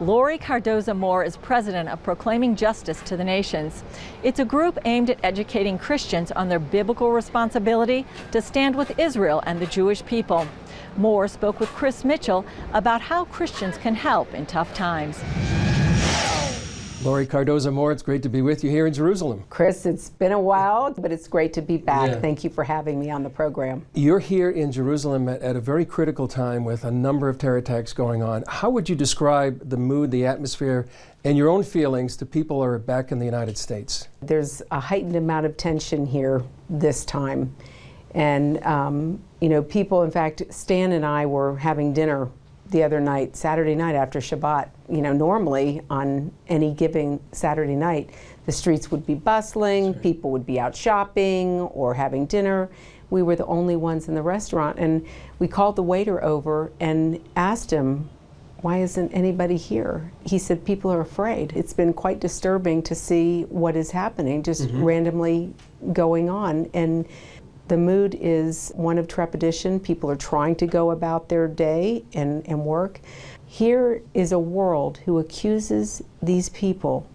Laurie Cardoza-Moore is president of Proclaiming Justice to the Nations. It's a group aimed at educating Christians on their biblical responsibility to stand with Israel and the Jewish people. Moore spoke with Chris Mitchell about how Christians can help in tough times. Laurie Cardoza-Moore, it's great to be with you here in Jerusalem. Chris, it's been a while, but it's great to be back. Yeah. Thank you for having me on the program. You're here in Jerusalem at a very critical time with a number of terror attacks going on. How would you describe the mood, the atmosphere, and your own feelings to people who are back in the United States? There's a heightened amount of tension here this time. And, people, in fact, Stan and I were having dinner the other night, Saturday night after Shabbat. Normally on any given Saturday night, the streets would be bustling, Sure. People would be out shopping or having dinner. We were the only ones in the restaurant, and we called the waiter over and asked him, why isn't anybody here? He said, people are afraid. It's been quite disturbing to see what is happening, just randomly going on. And the mood is one of trepidation. People are trying to go about their day and work. Here is a world who accuses these people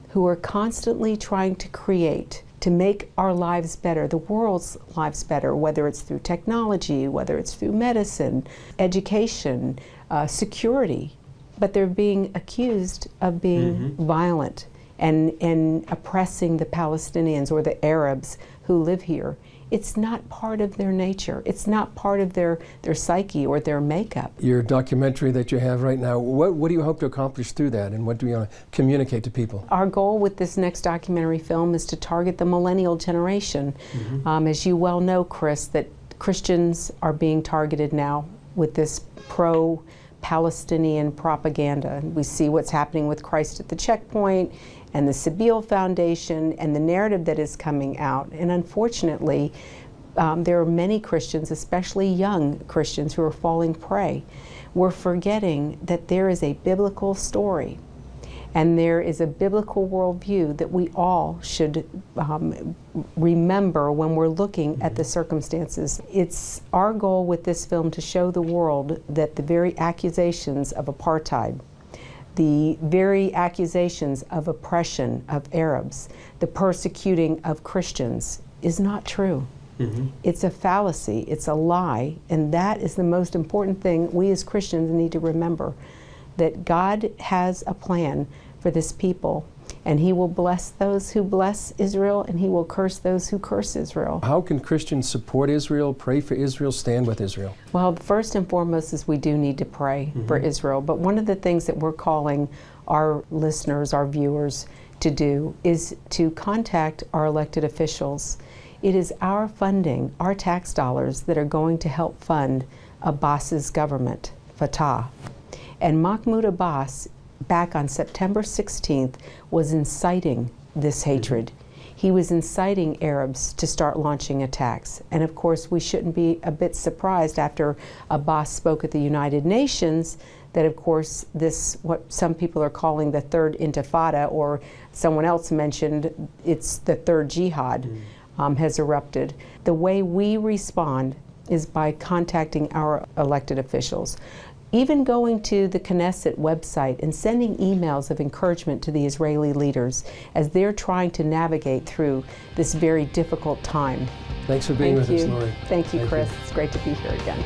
who are constantly trying to create, to make our lives better, the world's lives better, whether it's through technology, whether it's through medicine, education, security. But they're being accused of being violent and oppressing the Palestinians or the Arabs who live here. It's not part of their nature. It's not part of their psyche or their makeup. Your documentary that you have right now, what do you hope to accomplish through that, and what do you want to communicate to people? Our goal with this next documentary film is to target the millennial generation. As you well know, Chris, that Christians are being targeted now with this pro-Palestinian propaganda. We see what's happening with Christ at the Checkpoint and the Sabeel Foundation and the narrative that is coming out. And unfortunately, there are many Christians, especially young Christians, who are falling prey. We're forgetting that there is a biblical story and there is a biblical worldview that we all should remember when we're looking at the circumstances. It's our goal with this film to show the world that the very accusations of apartheid, the very accusations of oppression of Arabs, the persecuting of Christians is not true. It's a fallacy, it's a lie, and that is the most important thing we as Christians need to remember, that God has a plan for this people, and He will bless those who bless Israel, and He will curse those who curse Israel. How can Christians support Israel, pray for Israel, stand with Israel? Well, first and foremost is we do need to pray for Israel, but one of the things that we're calling our listeners, our viewers, to do is to contact our elected officials. It is our funding, our tax dollars, that are going to help fund Abbas's government, Fatah. And Mahmoud Abbas, back on September 16th, was inciting this hatred. He was inciting Arabs to start launching attacks. And of course, we shouldn't be a bit surprised after Abbas spoke at the United Nations that, of course, this, what some people are calling the third intifada, or someone else mentioned it's the third jihad, has erupted. The way we respond is by contacting our elected officials. Even going to the Knesset website and sending emails of encouragement to the Israeli leaders as they're trying to navigate through this very difficult time. Thanks for being with us, Laurie. Thank you, Chris. It's great to be here again.